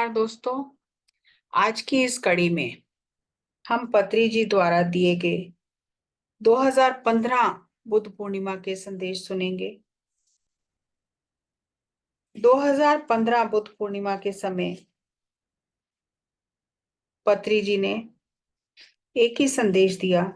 नमस्कार दोस्तों। आज की इस कड़ी में हम पत्री जी द्वारा दिए गए 2015 बुद्ध पूर्णिमा के संदेश सुनेंगे। 2015 बुद्ध पूर्णिमा के समय पत्री जी ने एक ही संदेश दिया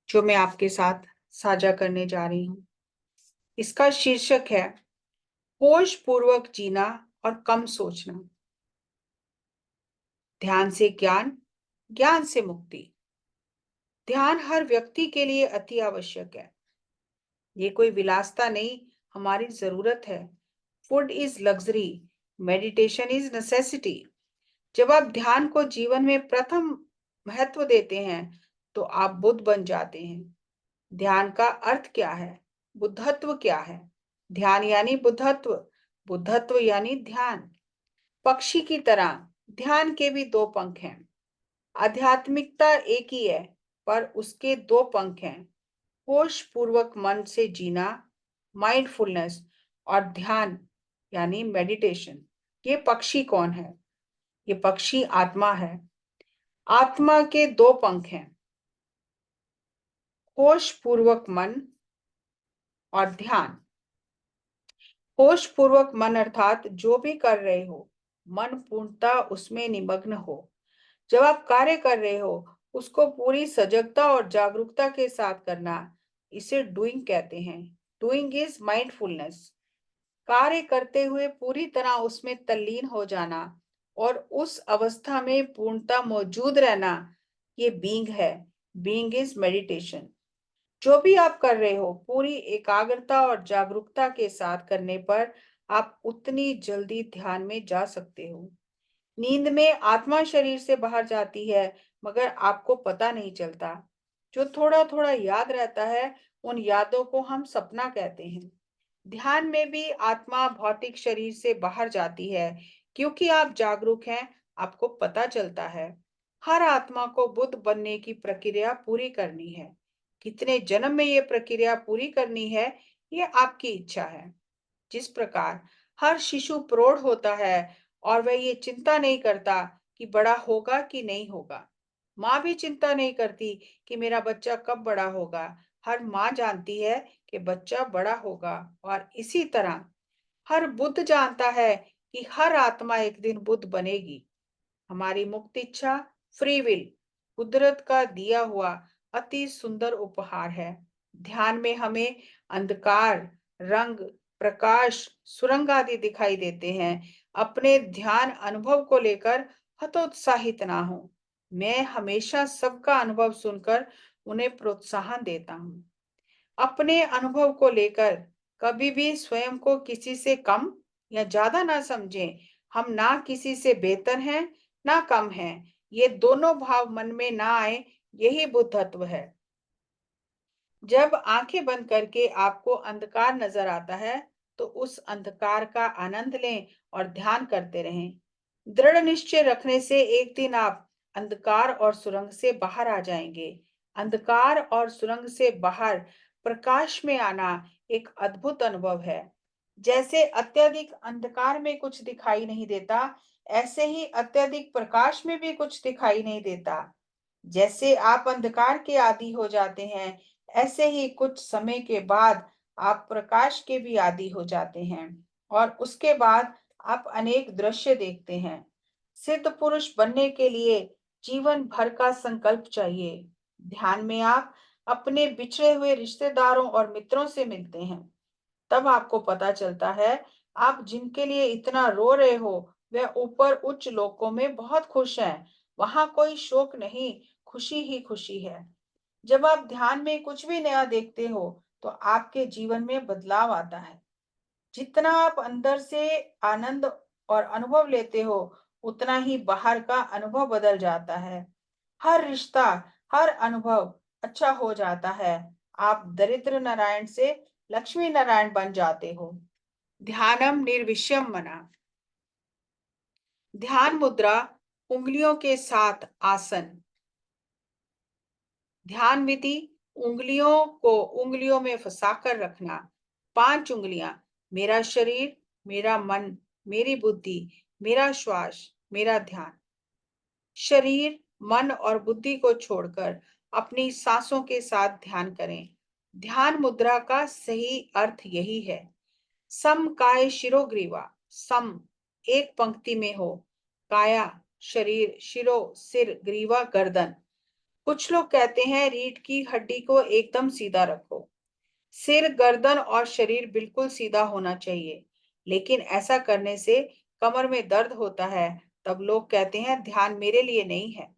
जो मैं आपके साथ साझा करने जा रही हूँ। इसका शीर्षक है होश पूर्वक जीना और कम सोचना। ध्यान से ज्ञान, ज्ञान से मुक्ति। ध्यान हर व्यक्ति के लिए अति आवश्यक है। ये कोई विलासिता नहीं, हमारी जरूरत है। Food is luxury, meditation is necessity. जब आप ध्यान को जीवन में प्रथम महत्व देते हैं तो आप बुद्ध बन जाते हैं। ध्यान का अर्थ क्या है? बुद्धत्व क्या है? ध्यान यानी बुद्धत्व, बुद्धत्व यानी ध्यान। पक्षी की तरह ध्यान के भी दो पंख हैं। आध्यात्मिकता एक ही है, पर उसके दो पंख हैं। होश पूर्वक मन से जीना, माइंडफुलनेस, और ध्यान यानी मेडिटेशन। ये पक्षी कौन है? ये पक्षी आत्मा है। आत्मा के दो पंख हैं, होश पूर्वक मन और ध्यान। होश पूर्वक मन अर्थात जो भी कर रहे हो, मन पूर्णतः उसमें निमग्न हो। जब आप कार्य कर रहे हो, उसको पूरी सजगता और जागरूकता के साथ करना, इसे डूइंग कहते हैं। Doing is mindfulness. कार्य करते हुए पूरी तरह उसमें तल्लीन हो जाना और उस अवस्था में पूर्णता मौजूद रहना, ये बीइंग है। Being is meditation. जो भी आप कर रहे हो, पूरी एकाग्रता और जागरूकता के साथ करने पर आप उतनी जल्दी ध्यान में जा सकते हो। नींद में आत्मा शरीर से बाहर जाती है, मगर आपको पता नहीं चलता। जो थोड़ा थोड़ा याद रहता है, उन यादों को हम सपना कहते हैं। ध्यान में भी आत्मा भौतिक शरीर से बाहर जाती है, क्योंकि आप जागरूक हैं, आपको पता चलता है। हर आत्मा को बुद्ध बनने की प्रक्रिया पूरी करनी है। कितने जन्म में ये प्रक्रिया पूरी करनी है, ये आपकी इच्छा है। जिस प्रकार हर शिशु प्रौढ़ होता है और वह ये चिंता नहीं करता कि बड़ा होगा कि नहीं होगा। माँ भी चिंता नहीं करती कि मेरा बच्चा कब बड़ा होगा। हर माँ जानती है कि बच्चा बड़ा होगा। और इसी तरह हर बुद्ध जानता है कि हर आत्मा एक दिन बुद्ध बनेगी। हमारी मुक्त इच्छा, फ्री विल, कुदरत का दिया हुआ अति सुंदर उपहार है। ध्यान में हमें अंधकार, रंग, प्रकाश, सुरंग आदि दिखाई देते हैं। अपने ध्यान अनुभव को लेकर हतोत्साहित ना हो। मैं हमेशा सबका अनुभव सुनकर उन्हें प्रोत्साहन देता हूँ। अपने अनुभव को लेकर कभी भी स्वयं को किसी से कम या ज्यादा ना समझें। हम ना किसी से बेहतर हैं, ना कम हैं। ये दोनों भाव मन में ना आए, यही बुद्धत्व है। जब आंखें बंद करके आपको अंधकार नजर आता है, तो उस अंधकार का आनंद लें और ध्यान करते रहें। दृढ़ निश्चय रखने से एक दिन आप अंधकार और सुरंग से बाहर आ जाएंगे। अंधकार और सुरंग से बाहर प्रकाश में आना एक अद्भुत अनुभव है। जैसे अत्यधिक अंधकार में कुछ दिखाई नहीं देता, ऐसे ही अत्यधिक प्रकाश में भी कुछ दिखाई नहीं देता। जैसे आप अंधकार के आदी हो जाते हैं, ऐसे ही कुछ समय के बाद आप प्रकाश के भी आदी हो जाते हैं, और उसके बाद आप अनेक दृश्य देखते हैं। सिद्ध पुरुष बनने के लिए जीवन भर का संकल्प चाहिए। ध्यान में आप अपने बिछड़े हुए रिश्तेदारों और मित्रों से मिलते हैं। तब आपको पता चलता है आप जिनके लिए इतना रो रहे हो, वे ऊपर उच्च लोकों में बहुत खुश हैं। वहां कोई शोक नहीं, खुशी ही खुशी है। जब आप ध्यान में कुछ भी नया देखते हो, तो आपके जीवन में बदलाव आता है। जितना आप अंदर से आनंद और अनुभव लेते हो, उतना ही बाहर का अनुभव बदल जाता है। हर रिश्ता, हर अनुभव अच्छा हो जाता है। आप दरिद्र नारायण से लक्ष्मी नारायण बन जाते हो। ध्यानम निर्विषयम मना। ध्यान मुद्रा, उंगलियों के साथ आसन। ध्यान विधि, उंगलियों को उंगलियों में फंसाकर रखना। 5 उंगलियां, मेरा शरीर, मेरा मन, मेरी बुद्धि, मेरा श्वास, मेरा ध्यान। शरीर, मन और बुद्धि को छोड़कर अपनी सांसों के साथ ध्यान करें। ध्यान मुद्रा का सही अर्थ यही है। सम काय शिरोग्रीवा, सम एक पंक्ति में हो। काया शरीर, शिरो सिर, ग्रीवा गर्दन। कुछ लोग कहते हैं रीढ़ की हड्डी को एकदम सीधा रखो। सिर, गर्दन और शरीर बिल्कुल सीधा होना चाहिए, लेकिन ऐसा करने से कमर में दर्द होता है। तब लोग कहते हैं ध्यान मेरे लिए नहीं है।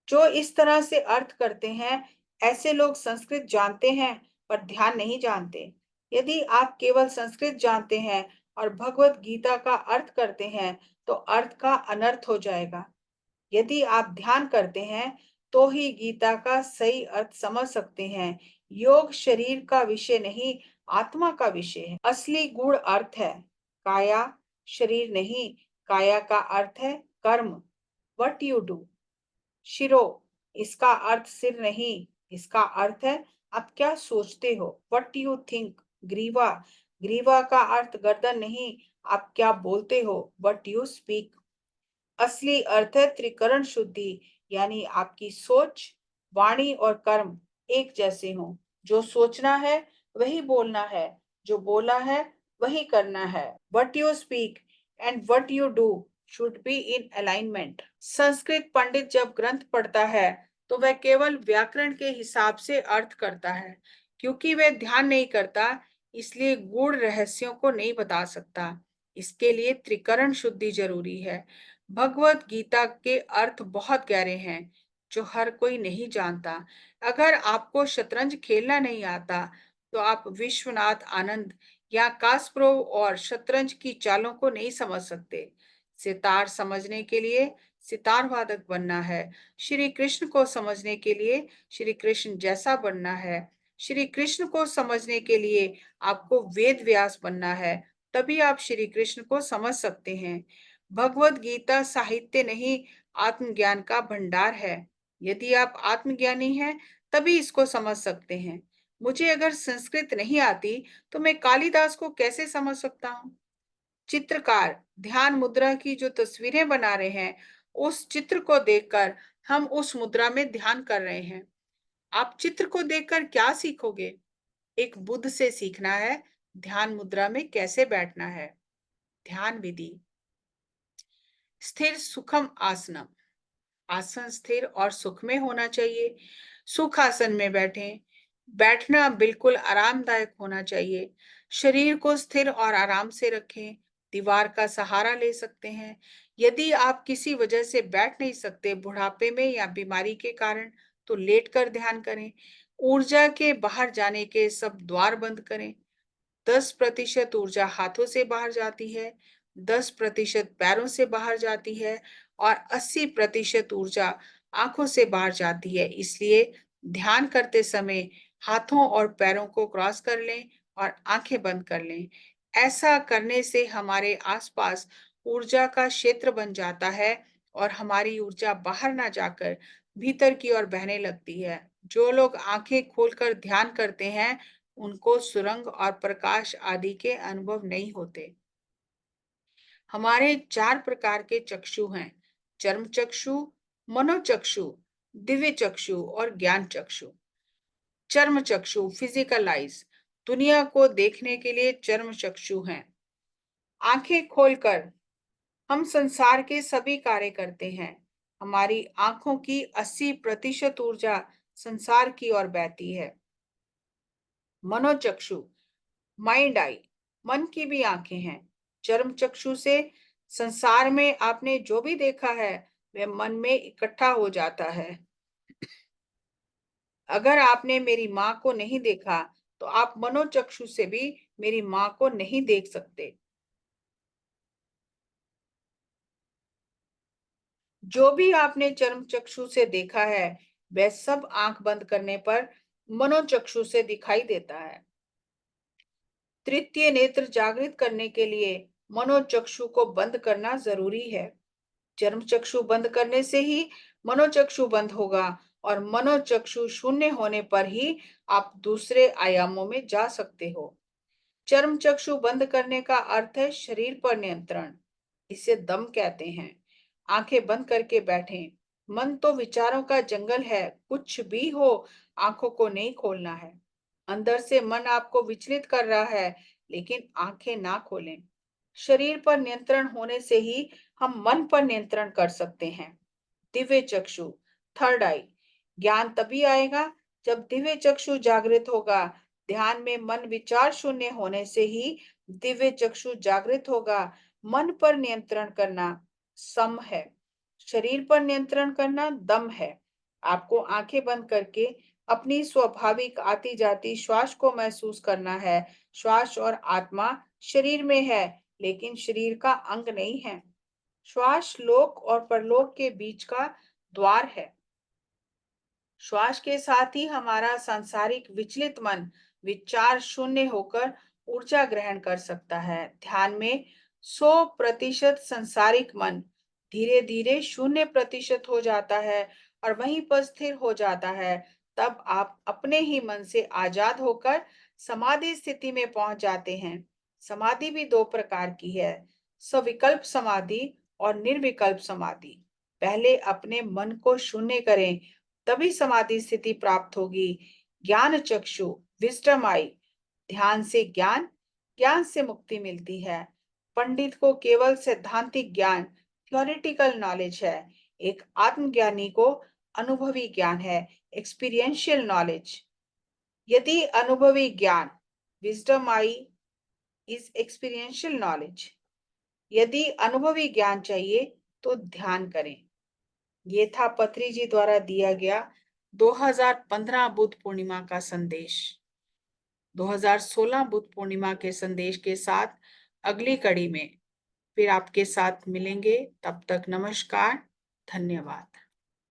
जो इस तरह से अर्थ करते हैं, ऐसे लोग संस्कृत जानते हैं पर ध्यान नहीं जानते। यदि आप केवल संस्कृत जानते हैं और भगवत गीता का अर्थ करते हैं, तो अर्थ का अनर्थ हो जाएगा। यदि आप ध्यान करते हैं, तो ही गीता का सही अर्थ समझ सकते हैं। योग शरीर का विषय नहीं, आत्मा का विषय है। असली गुण अर्थ है काया, शरीर नहीं। काया का अर्थ है कर्म, व्हाट यू डू। शिरो, इसका अर्थ सिर नहीं, इसका अर्थ है आप क्या सोचते हो, व्हाट यू थिंक। ग्रीवा, ग्रीवा का अर्थ गर्दन नहीं, आप क्या बोलते हो, व्हाट यू स्पीक। असली अर्थ है त्रिकरण शुद्धि, यानी आपकी सोच, वाणी और कर्म एक जैसे हों। जो सोचना है वही बोलना है, जो बोला है वही करना है। What you speak and what you do should be in alignment. Sanskrit पंडित जब ग्रंथ पढ़ता है, तो वह केवल व्याकरण के हिसाब से अर्थ करता है। क्योंकि वह ध्यान नहीं करता, इसलिए गूढ़ रहस्यों को नहीं बता सकता। इसके लिए त्रिकरण शुद्धि जरूरी है। भगवत गीता के अर्थ बहुत गहरे हैं, जो हर कोई नहीं जानता। अगर आपको शतरंज खेलना नहीं आता, तो आप विश्वनाथ आनंद या कास्परोव और शतरंज की चालों को नहीं समझ सकते। सितार समझने के लिए सितार वादक बनना है। श्री कृष्ण को समझने के लिए श्री कृष्ण जैसा बनना है। श्री कृष्ण को समझने के लिए आपको वेद व्यास बनना है। तभी आप श्री कृष्ण को समझ सकते हैं। भगवत गीता साहित्य नहीं, आत्मज्ञान का भंडार है। यदि आप आत्मज्ञानी हैं, तभी इसको समझ सकते हैं। मुझे अगर संस्कृत नहीं आती, तो मैं कालिदास को कैसे समझ सकता हूँ। चित्रकार ध्यान मुद्रा की जो तस्वीरें बना रहे हैं, उस चित्र को देखकर हम उस मुद्रा में ध्यान कर रहे हैं। आप चित्र को देखकर क्या सीखोगे? एक बुद्ध से सीखना है ध्यान मुद्रा में कैसे बैठना है। ध्यान विधि। स्थिर सुखम आसनम, आसन स्थिर और सुख में होना चाहिए। सुख आसन में बैठें। बैठना बिल्कुल आरामदायक होना चाहिए। शरीर को स्थिर और आराम से रखें। दीवार का सहारा ले सकते हैं। यदि आप किसी वजह से बैठ नहीं सकते, बुढ़ापे में या बीमारी के कारण, तो लेटकर ध्यान करें। ऊर्जा के बाहर जाने के सब द्वार बंद करें। 10% ऊर्जा हाथों से बाहर जाती है, 10% पैरों से बाहर जाती है और 80% ऊर्जा आंखों से बाहर जाती है। इसलिए ध्यान करते समय हाथों और पैरों को क्रॉस कर लें और आंखें बंद कर लें। ऐसा करने से हमारे आसपास ऊर्जा का क्षेत्र बन जाता है और हमारी ऊर्जा बाहर ना जाकर भीतर की ओर बहने लगती है। जो लोग आंखें खोलकर ध्यान करते हैं, उनको सुरंग और प्रकाश आदि के अनुभव नहीं होते। हमारे 4 प्रकार के चक्षु हैं: चर्म चक्षु, मनोचक्षु, दिव्य चक्षु और ज्ञान चक्षु। चर्म चक्षु फिजिकल आइज, दुनिया को देखने के लिए चर्म चक्षु हैं। आंखें खोलकर हम संसार के सभी कार्य करते हैं। हमारी आंखों की 80% ऊर्जा संसार की ओर बहती है। मनोचक्षु माइंड आई, मन की भी आंखें हैं। चर्म चक्षु से संसार में आपने जो भी देखा है, वह मन में इकट्ठा हो जाता है। अगर आपने मेरी माँ को नहीं देखा, तो आप मनोचक्षु से भी मेरी माँ को नहीं देख सकते। जो भी आपने चर्म चक्षु से देखा है, वह सब आंख बंद करने पर मनोचक्षु से दिखाई देता है। तृतीय नेत्र जागृत करने के लिए मनोचक्षु को बंद करना जरूरी है। चर्म चक्षु बंद करने से ही मनोचक्षु बंद होगा और मनोचक्षु शून्य होने पर ही आप दूसरे आयामों में जा सकते हो। चर्म चक्षु बंद करने का अर्थ है शरीर पर नियंत्रण। इसे दम कहते हैं। आंखें बंद करके बैठें। मन तो विचारों का जंगल है, कुछ भी हो, आंखों को नहीं खोलना है। अंदर से मन आपको विचलित कर रहा है, लेकिन आंखें ना खोलें। शरीर पर नियंत्रण होने से ही हम मन पर नियंत्रण कर सकते हैं। दिव्य चक्षु, थर्ड आई। ज्ञान तभी आएगा जब दिव्य चक्षु जागृत होगा। ध्यान में मन विचार शून्य होने से ही दिव्य चक्षु जागृत होगा। मन पर नियंत्रण करना सम है, शरीर पर नियंत्रण करना दम है। आपको आंखें बंद करके अपनी स्वाभाविक आती जाती श्वास को महसूस करना है। श्वास और आत्मा शरीर में है, लेकिन शरीर का अंग नहीं है। श्वास लोक और परलोक के बीच का द्वार है। श्वास के साथ ही हमारा सांसारिक विचलित मन विचार शून्य होकर ऊर्जा ग्रहण कर सकता है। ध्यान में 100% संसारिक मन धीरे धीरे 0% हो जाता है और वहीं पर स्थिर हो जाता है। तब आप अपने ही मन से आजाद होकर समाधि स्थिति में पहुंच जाते हैं। समाधि भी दो प्रकार की है, सविकल्प समाधि और निर्विकल्प समाधि। पहले अपने मन को शून्य करें, तभी समाधि स्थिति प्राप्त होगी। ज्ञान चक्षु, विजडम आई। ध्यान से ज्ञान, ज्ञान से मुक्ति मिलती है। पंडित को केवल सैद्धांतिक ज्ञान, थ्योरेटिकल नॉलेज है। एक आत्मज्ञानी को अनुभवी ज्ञान है, एक्सपीरियंशियल नॉलेज। यदि अनुभवी ज्ञान, wisdom I is experiential knowledge. यदि अनुभवी ज्ञान चाहिए तो ध्यान करें। ये था पत्री जी द्वारा दिया गया 2015 बुद्ध पूर्णिमा का संदेश। 2016 बुद्ध पूर्णिमा के संदेश के साथ अगली कड़ी में फिर आपके साथ मिलेंगे। तब तक नमस्कार, धन्यवाद।